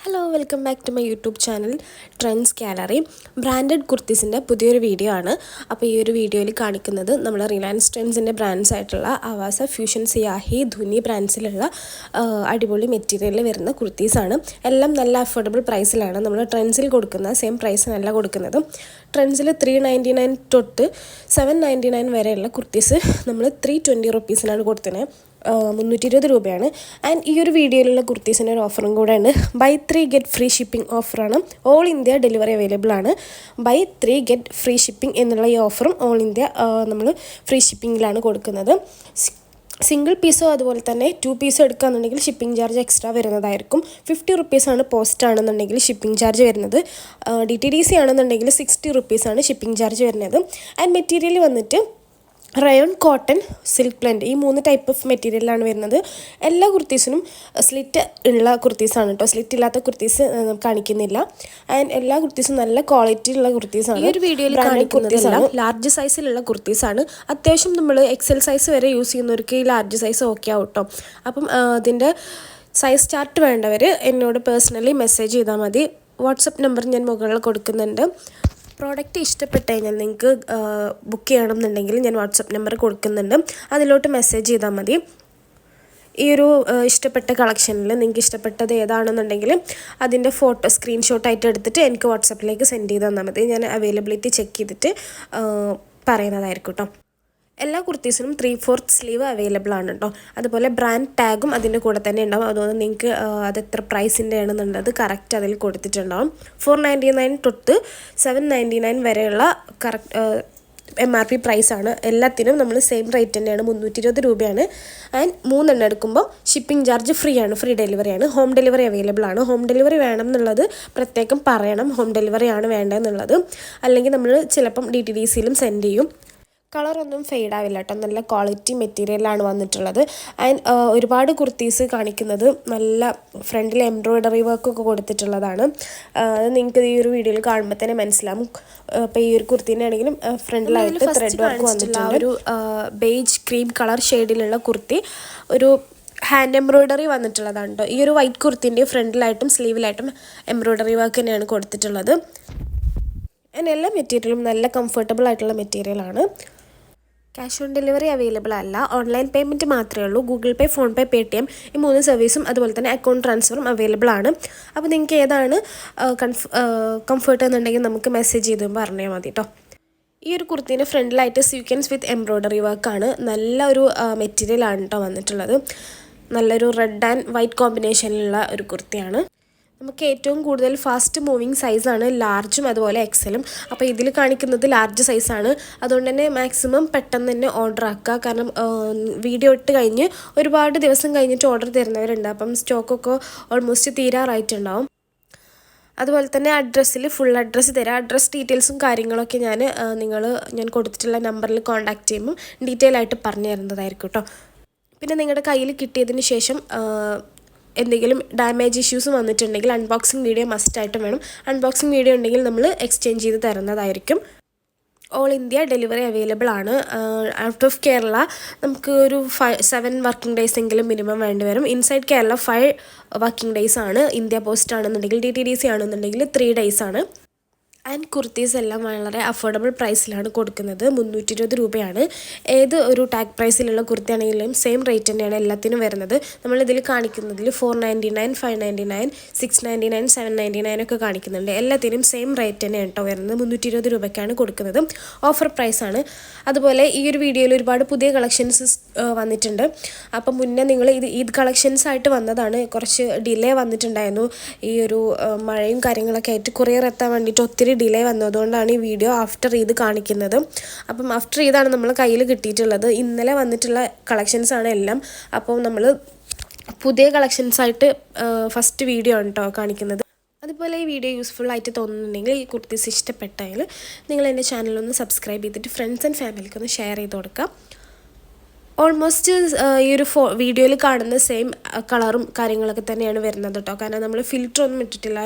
Hello welcome back to my YouTube channel trends gallery. Branded കുർത്തീസിൻ്റെ പുതിയൊരു video ആണ്. അപ്പോൾ ഈ ഒരു വീഡിയോയിൽ കാണിക്കുന്നത് നമ്മൾ റിലയൻസ് ട്രെൻഡ്സിൻ്റെ ബ്രാൻഡ്സ് ആയിട്ടുള്ള ആവാസ, ഫ്യൂഷൻ, സിയാഹി, ധുനി ബ്രാൻഡ്സിലുള്ള അടിപൊളി മെറ്റീരിയലിൽ വരുന്ന കുർത്തീസാണ്. എല്ലാം നല്ല അഫോർഡബിൾ പ്രൈസിലാണ് നമ്മൾ ട്രെൻഡ്സിൽ കൊടുക്കുന്ന സെയിം പ്രൈസിനല്ല കൊടുക്കുന്നത്. ട്രെൻഡ്സിൽ 399 തൊട്ട് 799 വരെയുള്ള കുർത്തീസ് നമ്മൾ 320 റുപ്പീസിനാണ് കൊടുത്തത്. 320 രൂപയാണ്. ആൻഡ് ഈ ഒരു വീഡിയോയിലുള്ള കുർത്തീസിൻ്റെ ഒരു ഓഫറും കൂടെയാണ്. ബൈ 3 ഗെറ്റ് ഫ്രീ ഷിപ്പിംഗ് ഓഫറാണ്. ഓൾ ഇന്ത്യ ഡെലിവറി അവൈലബിൾ ആണ്. ബൈ 3 ഗെറ്റ് ഫ്രീ ഷിപ്പിംഗ് എന്നുള്ള ഈ ഓഫറും ഓൾ ഇന്ത്യ നമ്മൾ ഫ്രീ ഷിപ്പിങ്ങിലാണ് കൊടുക്കുന്നത്. സിംഗിൾ പീസോ അതുപോലെ തന്നെ 2 പീസോ എടുക്കുകയാണെന്നുണ്ടെങ്കിൽ ഷിപ്പിംഗ് ചാർജ് എക്സ്ട്രാ വരുന്നതായിരിക്കും. 50 റുപ്പീസാണ് പോസ്റ്റ് ആണെന്നുണ്ടെങ്കിൽ ഷിപ്പിംഗ് ചാർജ് വരുന്നത്. DTDC ആണെന്നുണ്ടെങ്കിൽ 60 റുപ്പീസാണ് ഷിപ്പിംഗ് ചാർജ് വരുന്നത്. ആൻഡ് മെറ്റീരിയൽ വന്നിട്ട് റയോൺ, കോട്ടൺ, സിൽക്ക് ബ്ലെൻഡ്, ഈ 3 ടൈപ്പ് ഓഫ് മെറ്റീരിയലാണ് വരുന്നത്. എല്ലാ കുർത്തീസിനും സ്ലിറ്റ് ഉള്ള കുർത്തീസാണ് കേട്ടോ. സ്ലിറ്റ് ഇല്ലാത്ത കുർത്തീസ് കാണിക്കുന്നില്ല. ആൻഡ് എല്ലാ കുർത്തീസും നല്ല ക്വാളിറ്റി ഉള്ള കുർത്തീസാണ്. ഈ ഒരു വീഡിയോയിൽ കാണിക്കുന്നതെല്ലാം ലാർജ് സൈസിലുള്ള കുർത്തീസാണ്. അത്യാവശ്യം നമ്മൾ XL സൈസ് വരെ യൂസ് ചെയ്യുന്നവർക്ക് ഈ ലാർജ് സൈസ് ഓക്കെ ആവും കേട്ടോ. അപ്പം അതിൻ്റെ സൈസ് ചാർട്ട് വേണ്ടവർ എന്നോട് പേഴ്സണലി മെസ്സേജ് ചെയ്താൽ മതി. വാട്സപ്പ് നമ്പർ ഞാൻ മുകളിൽ കൊടുക്കുന്നുണ്ട്. പ്രോഡക്റ്റ് ഇഷ്ടപ്പെട്ട് കഴിഞ്ഞാൽ നിങ്ങൾക്ക് ബുക്ക് ചെയ്യണമെന്നുണ്ടെങ്കിൽ ഞാൻ വാട്സപ്പ് നമ്പർ കൊടുക്കുന്നുണ്ട്. അതിലോട്ട് മെസ്സേജ് ചെയ്താൽ മതി. ഈ ഒരു ഇഷ്ടപ്പെട്ട കളക്ഷനിൽ നിങ്ങൾക്ക് ഇഷ്ടപ്പെട്ടത് ഏതാണെന്നുണ്ടെങ്കിൽ അതിൻ്റെ ഫോട്ടോ സ്ക്രീൻഷോട്ടായിട്ട് എടുത്തിട്ട് എനിക്ക് വാട്സപ്പിലേക്ക് സെൻഡ് ചെയ്ത് തന്നാൽ മതി. ഞാൻ അവൈലബിലിറ്റി ചെക്ക് ചെയ്തിട്ട് പറയുന്നതായിരിക്കും കേട്ടോ. എല്ലാ കുർത്തീസിനും 3/4 സ്ലീവ് അവൈലബിൾ ആണ് കേട്ടോ. അതുപോലെ ബ്രാൻഡ് ടാഗും അതിൻ്റെ കൂടെ തന്നെ ഉണ്ടാവും. അതുകൊണ്ട് നിങ്ങൾക്ക് അത് എത്ര പ്രൈസിൻ്റെ ആണെന്നുള്ളത് കറക്റ്റ് അതിൽ കൊടുത്തിട്ടുണ്ടാവും. 499 തൊട്ട് 799 വരെയുള്ള MRP പ്രൈസാണ്. എല്ലാത്തിനും നമ്മൾ സെയിം റേറ്റ് തന്നെയാണ്. 320 രൂപയാണ്. ആൻഡ് 3 എണ്ണം എടുക്കുമ്പോൾ ഷിപ്പിംഗ് ചാർജ് ഫ്രീ ആണ്. ഫ്രീ ഡെലിവറിയാണ്. ഹോം ഡെലിവറി അവൈലബിൾ ആണ്. ഹോം ഡെലിവറി വേണം എന്നുള്ളത് പ്രത്യേകം പറയണം. ഹോം ഡെലിവറിയാണ് വേണ്ടതെന്നുള്ളത്. അല്ലെങ്കിൽ നമ്മൾ ചിലപ്പം DTDCയിലും സെൻഡ് ചെയ്യും. കളറൊന്നും ഫെയ്ഡ് ആവില്ല കേട്ടോ. നല്ല ക്വാളിറ്റി മെറ്റീരിയലാണ് വന്നിട്ടുള്ളത്. ആൻഡ് ഒരുപാട് കുർത്തീസ് കാണിക്കുന്നത് നല്ല ഫ്രണ്ടിൽ എംബ്രോയ്ഡറി വർക്കൊക്കെ കൊടുത്തിട്ടുള്ളതാണ്. അത് നിങ്ങൾക്ക് ഈ ഒരു വീഡിയോയിൽ കാണുമ്പോൾ തന്നെ മനസ്സിലാവും. അപ്പോൾ ഈ ഒരു കുർത്തീൻ്റെ ആണെങ്കിലും ഫ്രണ്ടിലായിട്ട് ത്രെഡ് വർക്ക് വന്നിട്ടുണ്ട്. ഒരു ബേജ് ക്രീം കളർ ഷെയ്ഡിലുള്ള കുർത്തി ഒരു ഹാൻഡ് എംബ്രോയ്ഡറി വന്നിട്ടുള്ളതാണ് കേട്ടോ. ഈ ഒരു വൈറ്റ് കുർത്തിൻ്റെ ഫ്രണ്ടിലായിട്ടും സ്ലീവിലായിട്ടും എംബ്രോയ്ഡറി വർക്ക് തന്നെയാണ് കൊടുത്തിട്ടുള്ളത്. ആൻഡ് എല്ലാ മെറ്റീരിയലും നല്ല കംഫർട്ടബിൾ ആയിട്ടുള്ള മെറ്റീരിയലാണ്. ക്യാഷ് ഓൺ ഡെലിവറി അവൈലബിൾ അല്ല. ഓൺലൈൻ പേയ്മെൻറ്റ് മാത്രമേ ഉള്ളൂ. ഗൂഗിൾ പേ, ഫോൺ പേ, Paytm ഈ 3 സർവീസും അതുപോലെ തന്നെ അക്കൗണ്ട് ട്രാൻസ്ഫറും അവൈലബിൾ ആണ്. അപ്പോൾ നിങ്ങൾക്ക് ഏതാണ് കംഫർട്ട് എന്നുണ്ടെങ്കിൽ നമുക്ക് മെസ്സേജ് ചെയ്ത് പറഞ്ഞാൽ മതി കേട്ടോ. ഈ ഒരു കുർത്തീൻ്റെ ഫ്രണ്ടിലായിട്ട് സീക്വൻസ് വിത്ത് എംബ്രോയ്ഡറി വർക്കാണ്. നല്ലൊരു മെറ്റീരിയലാണ് കേട്ടോ വന്നിട്ടുള്ളത്. നല്ലൊരു റെഡ് ആൻഡ് വൈറ്റ് കോമ്പിനേഷനിലുള്ള ഒരു കുർത്തിയാണ്. നമുക്ക് ഏറ്റവും കൂടുതൽ ഫാസ്റ്റ് മൂവിങ് സൈസാണ് ലാർജും അതുപോലെ XLും. അപ്പോൾ ഇതിൽ കാണിക്കുന്നത് ലാർജ് സൈസാണ്. അതുകൊണ്ട് തന്നെ മാക്സിമം പെട്ടെന്ന് തന്നെ ഓർഡർ ആക്കുക. കാരണം വീഡിയോ ഇട്ട് കഴിഞ്ഞ് ഒരുപാട് ദിവസം കഴിഞ്ഞിട്ട് ഓർഡർ തരുന്നവരുണ്ട്. അപ്പം സ്റ്റോക്കൊക്കെ ഓൾമോസ്റ്റ് തീരാറായിട്ടുണ്ടാവും. അതുപോലെ തന്നെ ഫുൾ അഡ്രസ്സ് തരാം. അഡ്രസ്സ് ഡീറ്റെയിൽസും കാര്യങ്ങളൊക്കെ ഞാൻ കൊടുത്തിട്ടുള്ള നമ്പറിൽ കോൺടാക്റ്റ് ചെയ്യുമ്പോൾ ഡീറ്റെയിൽ ആയിട്ട് പറഞ്ഞു തരുന്നതായിരിക്കും കേട്ടോ. പിന്നെ നിങ്ങളുടെ കയ്യിൽ കിട്ടിയതിന് ശേഷം എന്തെങ്കിലും ഡാമേജ് ഇഷ്യൂസ് വന്നിട്ടുണ്ടെങ്കിൽ അൺബോക്സിങ് വീഡിയോ മസ്റ്റായിട്ടും വേണം. അൺബോക്സിങ് വീഡിയോ ഉണ്ടെങ്കിൽ നമ്മൾ എക്സ്ചേഞ്ച് ചെയ്ത് തരുന്നതായിരിക്കും. ഓൾ ഇന്ത്യ ഡെലിവറി അവൈലബിൾ ആണ്. ഔട്ട് ഓഫ് കേരള നമുക്ക് ഒരു 7 വർക്കിംഗ് ഡേയ്സ് എങ്കിലും മിനിമം വേണ്ടി വരും. ഇൻസൈഡ് കേരള 5 വർക്കിംഗ് ഡേയ്സ് ആണ്. ഇന്ത്യ പോസ്റ്റ് ആണെന്നുണ്ടെങ്കിൽ DTDC ആണെന്നുണ്ടെങ്കിൽ 3 ഡേയ്സ് ആണ്. ആൻഡ് കുർത്തീസ് എല്ലാം വളരെ അഫോർഡബിൾ പ്രൈസിലാണ് കൊടുക്കുന്നത്. 320 രൂപയാണ്. ഏത് ഒരു ടാഗ് പ്രൈസിലുള്ള കുർത്തി ആണെങ്കിലും സെയിം റേറ്റ് തന്നെയാണ് എല്ലാത്തിനും വരുന്നത്. നമ്മളിതിൽ കാണിക്കുന്നതിൽ 499, 599, 699, 799 ഒക്കെ കാണിക്കുന്നുണ്ട്. എല്ലാത്തിനും സെയിം റേറ്റ് തന്നെയാണ് കേട്ടോ വരുന്നത്. 320 രൂപയ്ക്കാണ് കൊടുക്കുന്നത്. ഓഫർ പ്രൈസാണ്. അതുപോലെ ഈ ഒരു വീഡിയോയിൽ ഒരുപാട് പുതിയ കളക്ഷൻസ് വന്നിട്ടുണ്ട്. അപ്പം മുന്നേ നിങ്ങൾ ഈദ് കളക്ഷൻസ് ആയിട്ട് വന്നതാണ്. കുറച്ച് ഡിലേ വന്നിട്ടുണ്ടായിരുന്നു. ഈ ഒരു മഴയും കാര്യങ്ങളൊക്കെ ആയിട്ട് കൊറിയർ എത്താൻ വേണ്ടിയിട്ട് ഒത്തിരി ഡിലേ വന്നതുകൊണ്ടാണ് ഈ വീഡിയോ ആഫ്റ്റർ ഈദ് കാണിക്കുന്നത്. അപ്പം ആഫ്റ്റർ ഈദാണ് നമ്മൾ കയ്യിൽ കിട്ടിയിട്ടുള്ളത്. ഇന്നലെ വന്നിട്ടുള്ള കളക്ഷൻസാണ് എല്ലാം. അപ്പോൾ നമ്മൾ പുതിയ കളക്ഷൻസായിട്ട് ഫസ്റ്റ് വീഡിയോ ആണ് കേട്ടോ കാണിക്കുന്നത്. അതുപോലെ ഈ വീഡിയോ യൂസ്ഫുൾ ആയിട്ട് തോന്നുന്നുണ്ടെങ്കിൽ, ഈ കുർത്തീസ് ഇഷ്ടപ്പെട്ടാൽ നിങ്ങൾ എൻ്റെ ചാനലൊന്ന് സബ്സ്ക്രൈബ് ചെയ്തിട്ട് ഫ്രണ്ട്സ് ആൻഡ് ഫാമിലിക്കൊന്ന് ഷെയർ ചെയ്ത് കൊടുക്കുക. ഓൾമോസ്റ്റ് ഈ ഒരു വീഡിയോയിൽ കാണുന്ന സെയിം കളറും കാര്യങ്ങളൊക്കെ തന്നെയാണ് വരുന്നത് കേട്ടോ. കാരണം നമ്മൾ ഫിൽറ്റർ ഒന്നും ഇട്ടിട്ടില്ല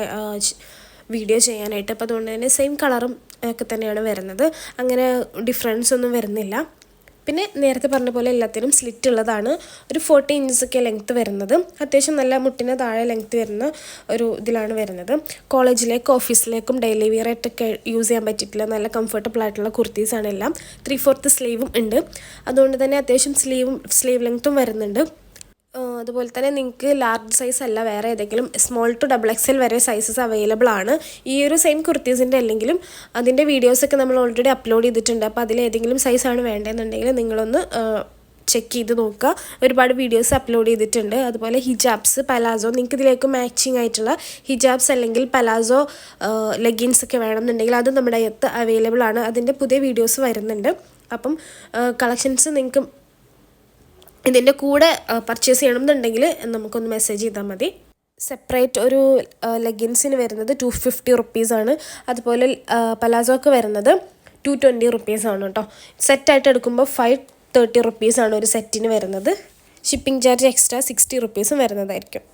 വീഡിയോ ചെയ്യാനായിട്ട്. അപ്പോൾ അതുകൊണ്ട് തന്നെ സെയിം കളറും ഒക്കെ തന്നെയാണ് വരുന്നത്. അങ്ങനെ ഡിഫറൻസ് ഒന്നും വരുന്നില്ല. പിന്നെ നേരത്തെ പറഞ്ഞ പോലെ എല്ലാത്തിനും സ്ലിറ്റ് ഉള്ളതാണ്. ഒരു 40 ഇഞ്ചസൊക്കെ ലെങ്ത്ത് വരുന്നത്. അത്യാവശ്യം നല്ല മുട്ടിന് താഴെ ലെങ്ത്ത് വരുന്ന ഒരു ഇതിലാണ് വരുന്നത്. കോളേജിലേക്ക് ഓഫീസിലേക്കും ഡെയിലി വെയർ ആയിട്ടൊക്കെ യൂസ് ചെയ്യാൻ പറ്റിയിട്ടുള്ള നല്ല കംഫർട്ടബിൾ ആയിട്ടുള്ള കുർത്തീസാണ് എല്ലാം. 3/4 സ്ലീവും ഉണ്ട്. അതുകൊണ്ട് തന്നെ അത്യാവശ്യം സ്ലീവ് ലെങ്ത്തും വരുന്നുണ്ട്. അതുപോലെ തന്നെ നിങ്ങൾക്ക് ലാർജ് സൈസ് അല്ല വേറെ ഏതെങ്കിലും സ്മോൾ ടു XXL വരെ സൈസസ് അവൈലബിൾ ആണ്. ഈ ഒരു സെയിം കുർത്തീസിൻ്റെ അല്ലെങ്കിലും അതിൻ്റെ വീഡിയോസൊക്കെ നമ്മൾ ഓൾറെഡി അപ്ലോഡ് ചെയ്തിട്ടുണ്ട്. അപ്പോൾ അതിലേതെങ്കിലും സൈസാണ് വേണ്ടതെന്നുണ്ടെങ്കിൽ നിങ്ങളൊന്ന് ചെക്ക് ചെയ്ത് നോക്കുക. ഒരുപാട് വീഡിയോസ് അപ്ലോഡ് ചെയ്തിട്ടുണ്ട്. അതുപോലെ ഹിജാബ്സ്, പലാസോ, നിങ്ങൾക്ക് ഇതിലേക്ക് മാച്ചിങ് ആയിട്ടുള്ള ഹിജാബ്സ് അല്ലെങ്കിൽ പലാസോ ലെഗിൻസ് ഒക്കെ വേണമെന്നുണ്ടെങ്കിൽ അത് നമ്മുടെ അടുത്ത് അവൈലബിൾ ആണ്. അതിൻ്റെ പുതിയ വീഡിയോസ് വരുന്നുണ്ട്. അപ്പം കളക്ഷൻസ് നിങ്ങൾക്ക് ഇതിൻ്റെ കൂടെ പർച്ചേസ് ചെയ്യണമെന്നുണ്ടെങ്കിൽ നമുക്കൊന്ന് മെസ്സേജ് ചെയ്താൽ മതി. സെപ്പറേറ്റ് ഒരു ലെഗിൻസിന് വരുന്നത് 250 റുപ്പീസാണ്. അതുപോലെ പലാസോക്ക് വരുന്നത് 220 റുപ്പീസാണ് കേട്ടോ. സെറ്റായിട്ട് എടുക്കുമ്പോൾ 530 റുപ്പീസാണ് ഒരു സെറ്റിന് വരുന്നത്. ഷിപ്പിംഗ് ചാർജ് എക്സ്ട്രാ 60 റുപ്പീസും വരുന്നതായിരിക്കും.